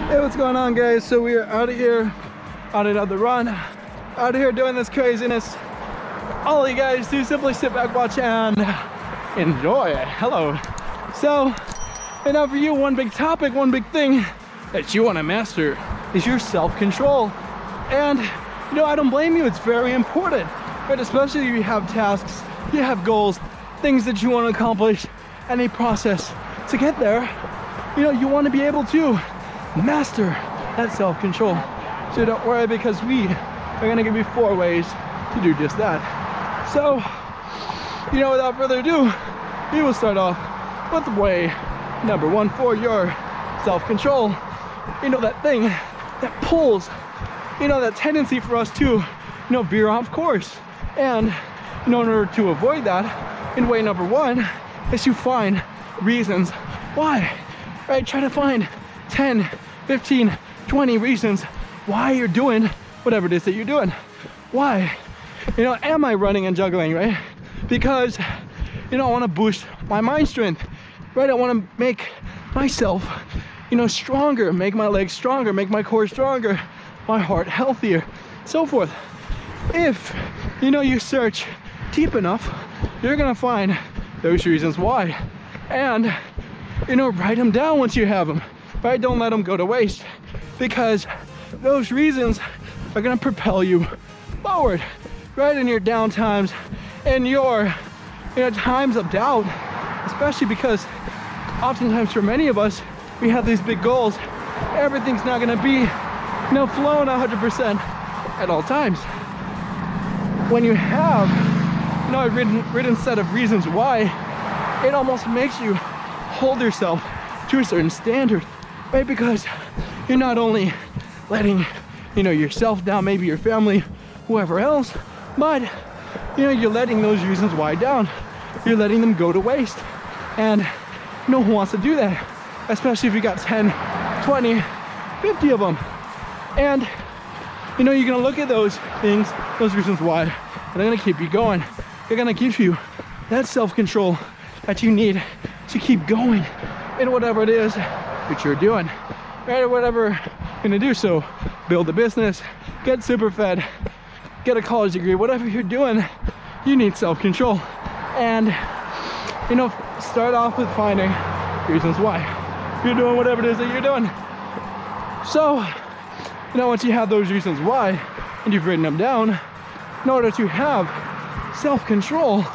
Hey, what's going on, guys? So we are out of here on another run, out of here doing this craziness. All you guys do, simply sit back, watch, and enjoy. Hello. So, and now for you, one big topic, one big thing that you want to master is your self-control. And you know, I don't blame you, it's very important, but especially if you have tasks, you have goals, things that you want to accomplish, and a process to get there. You know, you want to be able to master that self-control. So don't worry, because we are going to give you 4 ways to do just that. So, you know, without further ado, we will start off with way number 1 for your self-control. You know, that thing that pulls, you know, that tendency for us to, you know, veer off course. And in order to avoid that, in way number 1 is to find reasons why, right? Try to find 10, 15, 20 reasons why you're doing whatever it is that you're doing. Why? You know, am I running and juggling, right? Because, you know, I want to boost my mind strength, right? I want to make myself, you know, stronger, make my legs stronger, make my core stronger, my heart healthier, so forth. If, you know, you search deep enough, you're gonna find those reasons why. And, you know, write them down once you have them, right? Don't let them go to waste, because those reasons are gonna propel you forward, right? In your down times, in your, you know, times of doubt, especially because oftentimes for many of us, we have these big goals. Everything's not gonna be, you know, flowing 100% at all times. When you have, you know, a written set of reasons why, it almost makes you hold yourself to a certain standard, right? Because you're not only letting, you know, yourself down, maybe your family, whoever else, but, you know, you're letting those reasons why down. You're letting them go to waste. And no one wants to do that, especially if you got 10, 20, 50 of them. And, you know, you're gonna look at those things, those reasons why, and they're gonna keep you going. They're gonna give you that self-control that you need to keep going in whatever it is that you're doing, right? Or whatever you're gonna do. So build a business, get super fed, get a college degree, whatever you're doing, you need self-control. And, you know, start off with finding reasons why you're doing whatever it is that you're doing. So, you know, once you have those reasons why, and you've written them down, in order to have self-control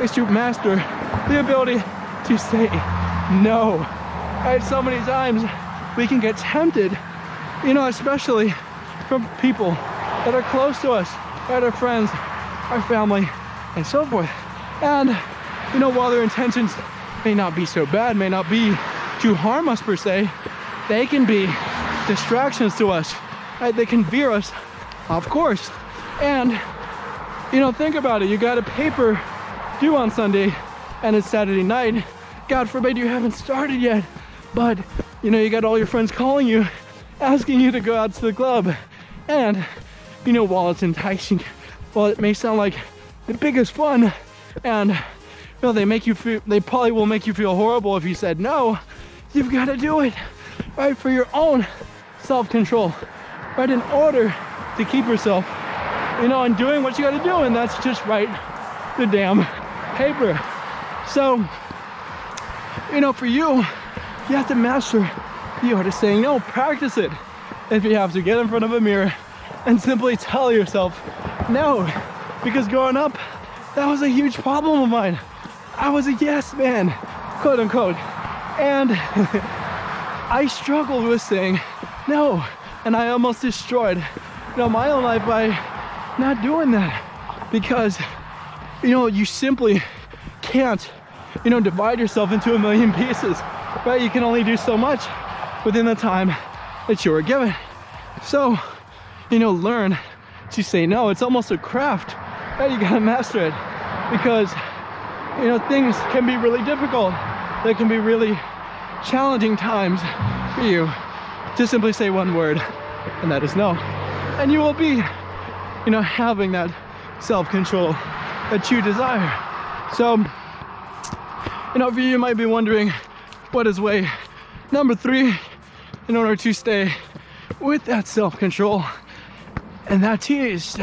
is to master the ability to say no. Right? So many times we can get tempted, you know, especially from people that are close to us, right? Our friends, our family, and so forth. And, you know, while their intentions may not be so bad, may not be to harm us per se, they can be distractions to us, right? They can veer us off course. And, you know, think about it. You got a paper due on Sunday and it's Saturday night. God forbid you haven't started yet, but, you know, you got all your friends calling you, asking you to go out to the club. And, you know, while it's enticing, while it may sound like the biggest fun, and, you know, they probably will make you feel horrible if you said no, you've got to do it, right? For your own self-control, right? In order to keep yourself, you know, and doing what you got to do, and that's just write the damn paper. So, you know, for you, you have to master the art of saying no. Practice it. If you have to, get in front of a mirror and simply tell yourself no. Because growing up, that was a huge problem of mine. I was a yes man, quote unquote. And I struggled with saying no. And I almost destroyed, you know, my own life by not doing that. Because, you know, you simply can't, you know, divide yourself into a million pieces, right? You can only do so much within the time that you were given. So, you know, learn to say no. It's almost a craft, right? You gotta master it, because, you know, things can be really difficult. There can be really challenging times for you to simply say one word, and that is no. And you will be, you know, having that self-control that you desire. So, you know, for you might be wondering, what is way number 3 in order to stay with that self-control. And that is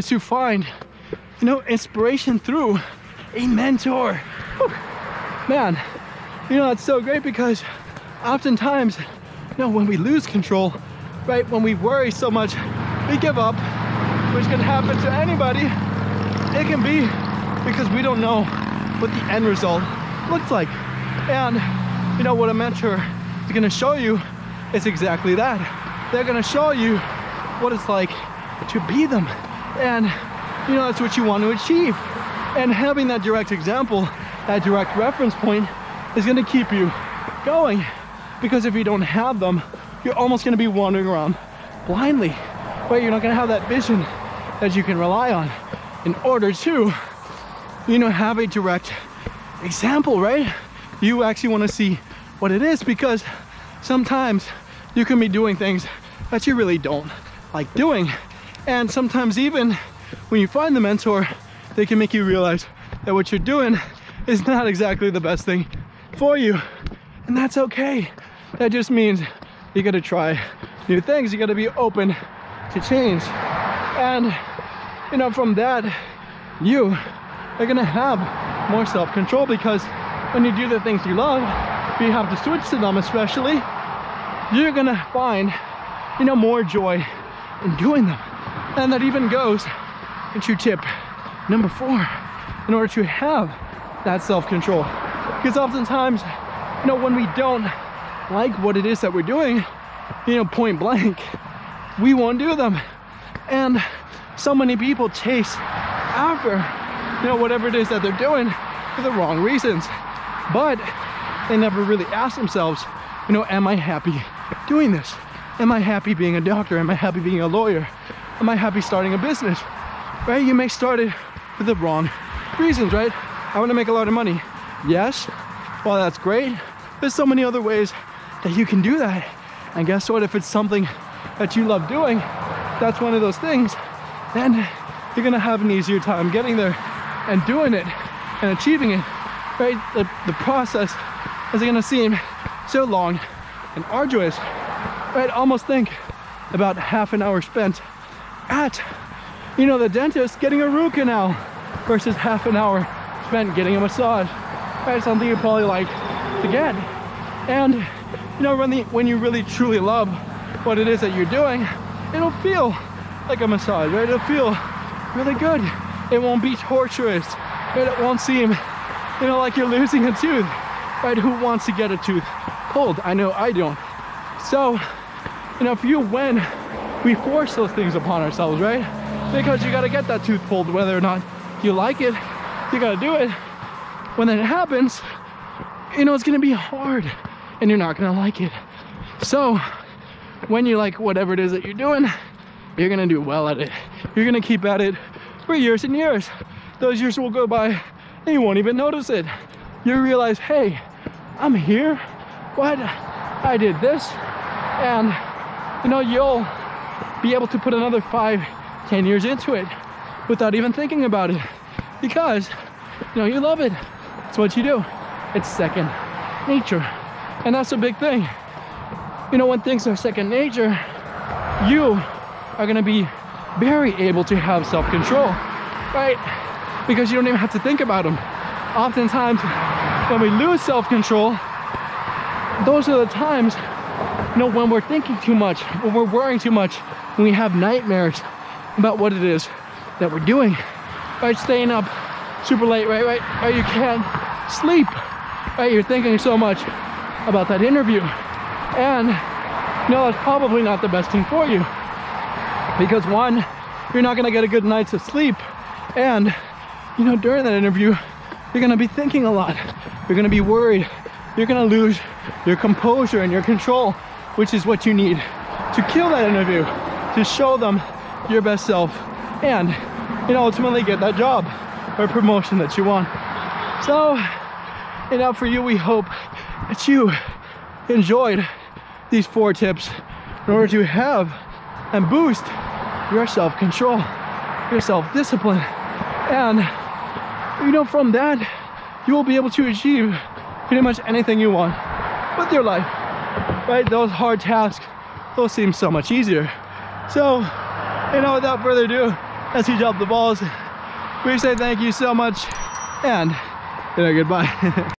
to find, you know, inspiration through a mentor. Whew. Man, you know, that's so great because oftentimes, you know, when we lose control, right, when we worry so much, we give up, which can happen to anybody. It can be because we don't know what the end result looks like. And, you know, what a mentor is gonna show you is exactly that. They're gonna show you what it's like to be them. And, you know, that's what you want to achieve. And having that direct example, that direct reference point is gonna keep you going. Because if you don't have them, you're almost gonna be wandering around blindly, right? You're not gonna have that vision that you can rely on in order to, you know, have a direct example, right? You actually wanna see what it is, because sometimes you can be doing things that you really don't like doing. And sometimes even when you find the mentor, they can make you realize that what you're doing is not exactly the best thing for you. And that's okay. That just means you gotta try new things. You gotta be open to change. And, you know, from that, you are gonna have more self-control, because when you do the things you love, you have to switch to them especially, you're gonna find, you know, more joy in doing them. And that even goes into tip number 4, in order to have that self-control. Because oftentimes, you know, when we don't like what it is that we're doing, you know, point blank, we won't do them. And so many people chase after, you know, whatever it is that they're doing for the wrong reasons. But they never really ask themselves, you know, am I happy doing this? Am I happy being a doctor? Am I happy being a lawyer? Am I happy starting a business? Right? You may start it for the wrong reasons, right? I want to make a lot of money. Yes, well, that's great. There's so many other ways that you can do that. And guess what? If it's something that you love doing, that's one of those things, then you're gonna have an easier time getting there and doing it and achieving it, right? The process is gonna seem so long and arduous, right? Almost think about half an hour spent at, you know, the dentist getting a root canal versus half an hour spent getting a massage, right? Something you probably like to get. And, you know, when you really truly love what it is that you're doing, it'll feel like a massage, right? It'll feel really good. It won't be torturous, right? It won't seem, you know, like you're losing a tooth, right? Who wants to get a tooth pulled? I know I don't. So, you know, when we force those things upon ourselves, right? Because you gotta get that tooth pulled, whether or not you like it, you gotta do it. When that happens, you know, it's gonna be hard and you're not gonna like it. So, when you like whatever it is that you're doing, you're gonna do well at it. You're gonna keep at it for years and years. Those years will go by and you won't even notice it. You'll realize, hey, I'm here, what? I did this. And, you know, you'll be able to put another 5-10 years into it without even thinking about it, because, you know, you love it. It's what you do. It's second nature. And that's a big thing. You know, when things are second nature, you are gonna be very able to have self-control, right? Because you don't even have to think about them. Oftentimes, when we lose self-control, those are the times, you know, when we're thinking too much, when we're worrying too much, when we have nightmares about what it is that we're doing, right? Staying up super late, right? Or you can't sleep, right? You're thinking so much about that interview. And, you know, that's probably not the best thing for you. Because one, you're not gonna get a good night's of sleep. And, you know, during that interview, you're gonna be thinking a lot. You're gonna be worried. You're gonna lose your composure and your control, which is what you need to kill that interview, to show them your best self, and, you know, ultimately get that job or promotion that you want. So, you know, for you, we hope that you enjoyed these 4 tips in order to have and boost your self-control, your self-discipline. And, you know, from that, you will be able to achieve pretty much anything you want with your life, right? Those hard tasks, those seem so much easier. So, you know, without further ado, as he dropped the balls, we say thank you so much and, you know, goodbye.